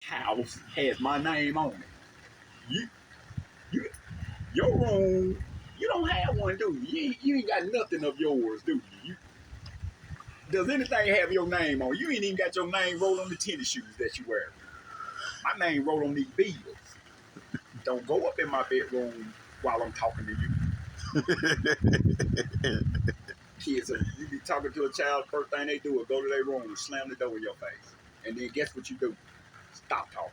house has my name on it. You, you, your room, you don't have one, do you? You ain't got nothing of yours, do you? Does anything have your name on? You ain't even got your name rolled on the tennis shoes that you wear. My name rolled on these bills. Don't go up in my bedroom while I'm talking to you. Kids, you be talking to a child, first thing they do is go to their room, slam the door in your face. And then guess what you do? Stop talking.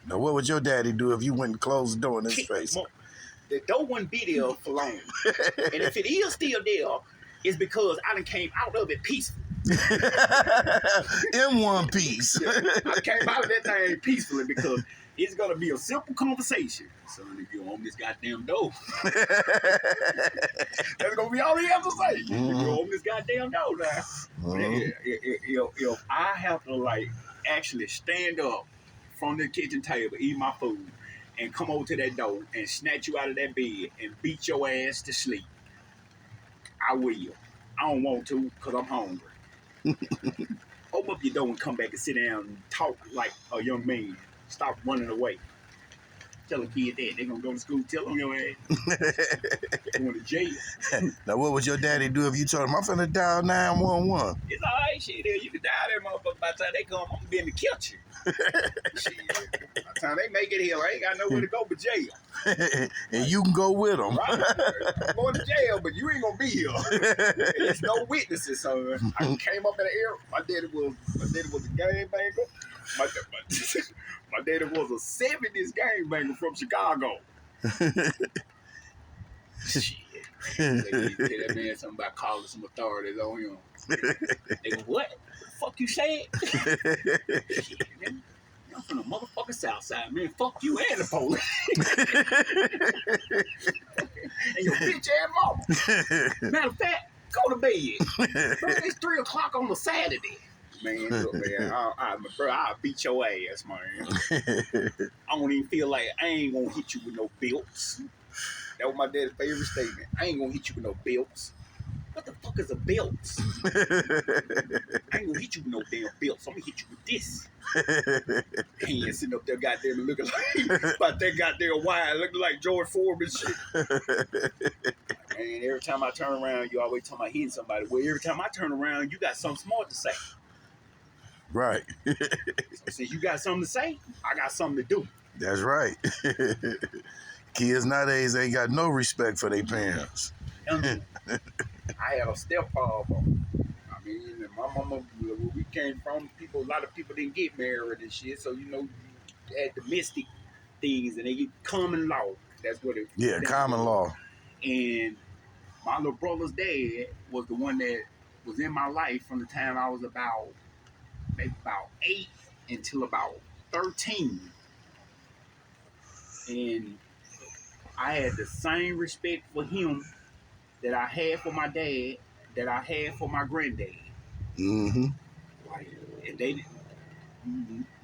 Now, what would your daddy do if you went and closed the door in his face? The door wouldn't be there for long. And if it is still there, it's because I done came out of it peacefully. In one piece. I came out of that thing peacefully because it's going to be a simple conversation. Son, if you own this goddamn door, that's going to be all he has to say. If you own this goddamn door now. If I have to, like, actually stand up from the kitchen table, eat my food, and come over to that door and snatch you out of that bed and beat your ass to sleep, I will. I don't want to because I'm hungry. Open up your door and come back and sit down and talk like a young man. Stop running away. Tell a kid that. They're going to go to school, tell them your ass. Going to jail. Now, what would your daddy do if you told him, I'm finna dial 911? It's all right, shit. You can die that motherfucker by the time they come. I'm going to be in the kitchen. Shit. By the time they make it here, I ain't got nowhere to go but jail. And you can go with them. Right? I'm going to jail, but you ain't going to be here. There's no witnesses, son. I came up in the air. My daddy was a gangbanger. My daddy was a 70s gangbanger from Chicago. Shit. They tell that man something about calling some authorities on him. They go, what? The fuck you said? Shit, man. I'm from the motherfucking South Side, man. Fuck you and the police. And your bitch ass mama. Matter of fact, go to bed. Bro, it's 3 o'clock on a Saturday. Man, look, man, I'll beat your ass, man. I don't even feel like I ain't gonna hit you with no belts. That was my daddy's favorite statement. I ain't gonna hit you with no belts. What the fuck is a belt? I ain't gonna hit you with no damn belts. I'm gonna hit you with this. Hands sitting up there goddamn looking like about that goddamn wire, looking like George Foreman shit. Man, every time I turn around, you always talking about hitting somebody. Well, every time I turn around, you got something smart to say. Right. So since you got something to say, I got something to do. That's right. Kids nowadays ain't got no respect for their parents. I had a stepfather. I mean, my mama, where we came from, a lot of people didn't get married and shit. So, you had domestic things and they get common law. That's what it was. Yeah, common law. And my little brother's dad was the one that was in my life from the time I was maybe about 8 until about 13. And I had the same respect for him that I had for my dad, that I had for my granddad. Mm-hmm. Like,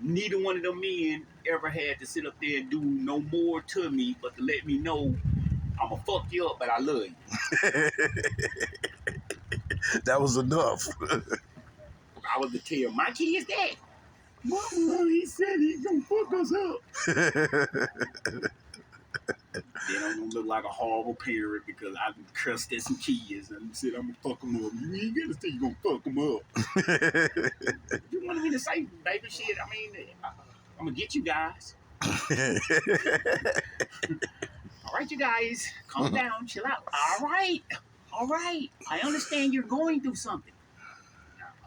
neither one of them men ever had to sit up there and do no more to me but to let me know I'ma fuck you up, but I love you. That was enough. I was to tell my kids that. Mama, he said he's gonna fuck us up. Then I'm gonna look like a horrible parent because I cussed at some kids and said I'm gonna fuck them up. You ain't gonna say you gonna fuck them up. You wanted me to say, baby, shit. I mean, I'm gonna get you guys. All right, you guys, calm down, chill out. All right. I understand you're going through something.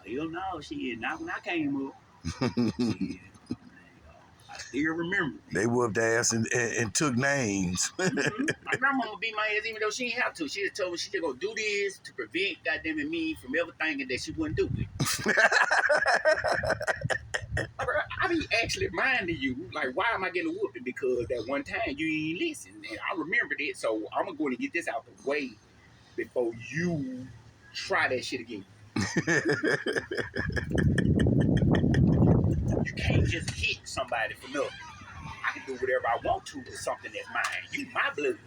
Hell no, shit. Not when I came up. Shit. I still remember. They whooped ass and took names. Mm-hmm. My grandmama beat my ass even though she didn't have to. She just told me she just gonna do this to prevent goddamn me from ever thinking that she wouldn't do it. I be actually minding you, like, why am I getting whooped? Because that one time you ain't listen. And I remembered it, so I'm going to get this out the way before you try that shit again. You can't just hit somebody for nothing. I can do whatever I want to with something that's mine. You my blood.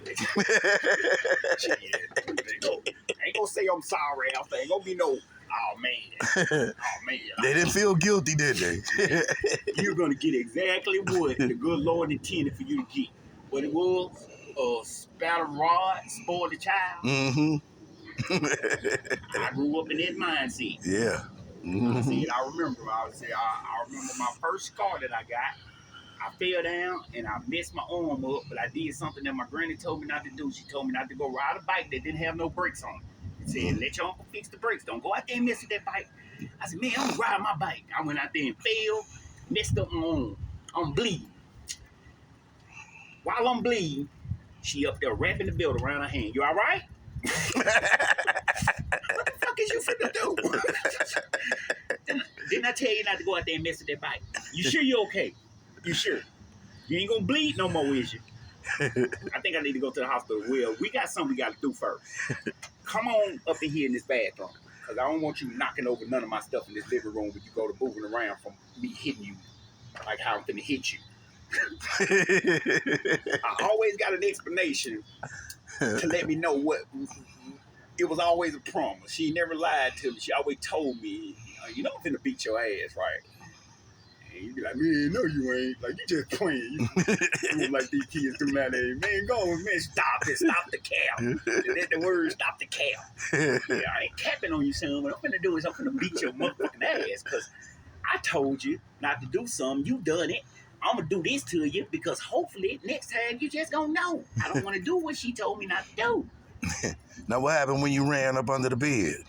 Shit. I ain't gonna say I'm sorry after. Ain't gonna be no, Oh man. They didn't feel guilty, did they? You're gonna get exactly what the good Lord intended for you to get. What it was, a spattered rod, spoiled the child. Mm-hmm. I grew up in that mindset. Yeah. I said, I remember my first scar that I got. I fell down and I messed my arm up, but I did something that my granny told me not to do. She told me not to go ride a bike that didn't have no brakes on it. She said, let your uncle fix the brakes. Don't go out there and mess with that bike. I said, man, I'm gonna ride my bike. I went out there and fell, messed up my arm. I'm bleeding. While I'm bleeding, she up there wrapping the belt around her hand. You all right? What the fuck is you finna do? Didn't I tell you not to go out there and mess with that bike? You sure you okay? You sure? You ain't gonna bleed no more, is you? I think I need to go to the hospital. Well, we got something we gotta do first. Come on up in here in this bathroom. Because I don't want you knocking over none of my stuff in this living room when you go to moving around from me hitting you like how I'm finna hit you. I always got an explanation to let me know what. It was always a promise. She never lied to me. She always told me, you know I'm finna beat your ass, right? And you be like, man, no you ain't. Like, you just playing. You like these kids do nowadays. Man, go on, man, stop it. Stop the cap. That's the word, stop the cap. Yeah, I ain't capping on you, son. What I'm finna do is I'm finna beat your motherfucking ass. Because I told you not to do something. You done it. I'm gonna do this to you because hopefully next time you just gonna know. I don't want to do what she told me not to do. Now, what happened when you ran up under the bed?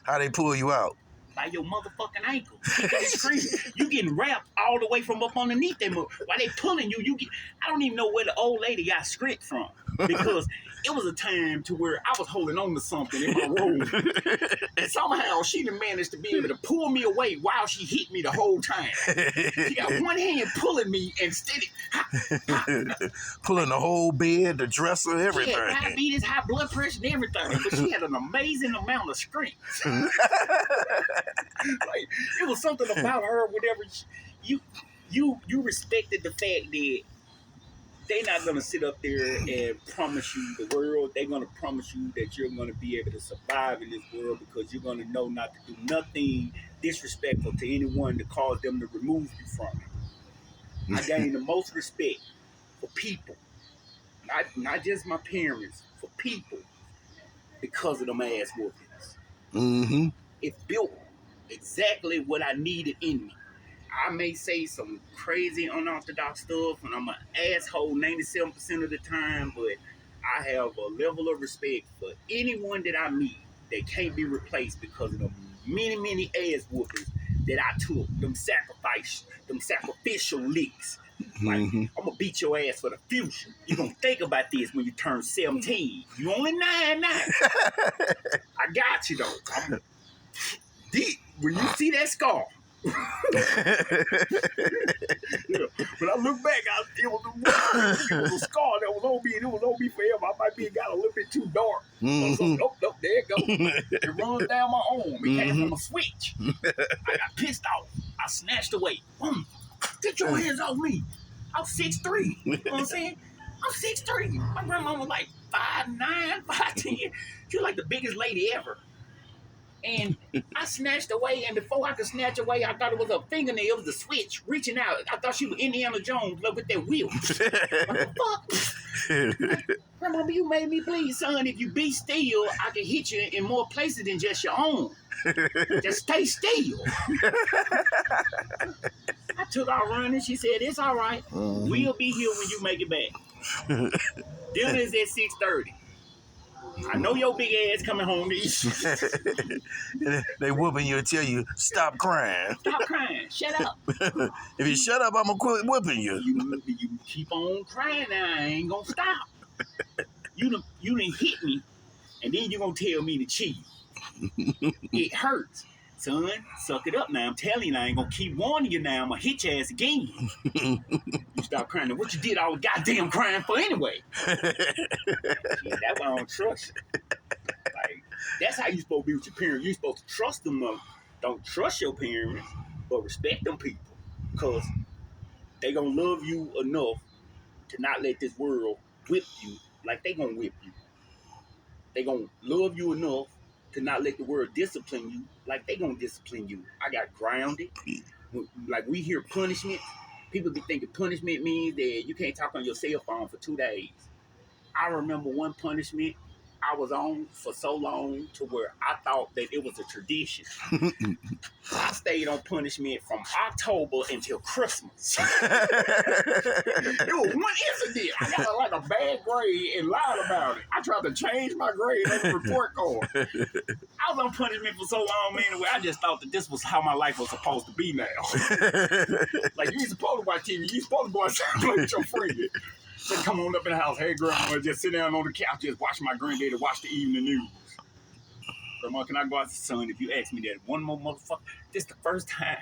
How they pull you out? By your motherfucking ankle. You getting wrapped all the way from up underneath them. While they pulling you, I don't even know where the old lady got script from. Because it was a time to where I was holding on to something in my room. And somehow she done managed to be able to pull me away while she hit me the whole time. She got one hand pulling me and steady. Pulling the whole bed, the dresser, everything. She had diabetes, high blood pressure, and everything. But she had an amazing amount of strength. Like, it was something about her, whatever. You respected the fact that they're not gonna sit up there and promise you the world. They're gonna promise you that you're gonna be able to survive in this world because you're gonna know not to do nothing disrespectful to anyone to cause them to remove you from it. I gained the most respect for people, not just my parents, for people because of them ass whoopings. Mm-hmm. It built exactly what I needed in me. I may say some crazy unorthodox stuff and I'm an asshole 97% of the time, but I have a level of respect for anyone that I meet that can't be replaced because of the many ass whoopings that I took, them sacrificial licks. Like, I'm gonna beat your ass for the future. You're gonna think about this when you turn 17. You only 9 now. I got you though. When you see that scar, yeah. When I look back, it was a scar that was on me, and it was on me forever. I might be got a little bit too dark. Nope, there it goes. It runs down my arm. It came from a switch. I got pissed off. I snatched away. Boom. Get your hands off me. I'm 6'3". You know what I'm saying? I'm 6'3". My grandma was like 5'9", 5'10". She was like the biggest lady ever. And I snatched away, and before I could snatch away, I thought it was a fingernail. It was the switch reaching out. I thought she was Indiana Jones with that wheel. What the fuck? Grandma, you made me bleed, son. If you be still, I can hit you in more places than just your own. Just stay still. I took out running. She said, it's all right. We'll be here when you make it back. Dinner is at 6:30. I know your big ass coming home to eat. They whooping you and tell you, stop crying. Stop crying. Shut up. If you shut up, I'm going to quit whooping you. You keep on crying now. I ain't going to stop. You done hit me, and then you going to tell me to chill. It hurts. Son, suck it up now. I'm telling you, I ain't going to keep warning you now. I'm going to hit your ass again. You stop crying. Now, what you did all the goddamn crying for anyway? See, that's why I don't trust you. Like, that's how you supposed to be with your parents. You're supposed to trust them. Don't trust your parents, but respect them people. Because they going to love you enough to not let this world whip you like they going to whip you. They going to love you enough to not let the world discipline you like they gonna discipline you. I got grounded. Like we hear punishment. People be thinking punishment means that you can't talk on your cell phone for 2 days. I remember one punishment I was on for so long to where I thought that it was a tradition. I stayed on punishment from October until Christmas. It was one incident. I got like a bad grade and lied about it. I tried to change my grade on the report card. I was on punishment for so long, man, where I just thought that this was how my life was supposed to be now. Like, you ain't supposed to watch TV. You supposed to go outside and play with your friend. Then come on up in the house. Hey, grandma, just sit down on the couch, just watch my granddaddy watch the evening news. Grandma, can I go out to son? If you ask me that one more motherfucker, this the first time.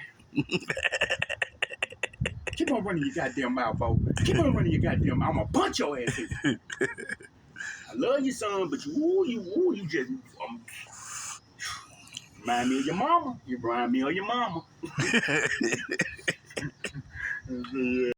Keep on running your goddamn mouth, Bo. Keep on running your goddamn mouth. I'm gonna punch your ass in. I love you, son, but you just remind me of your mama. You remind me of your mama. Yeah.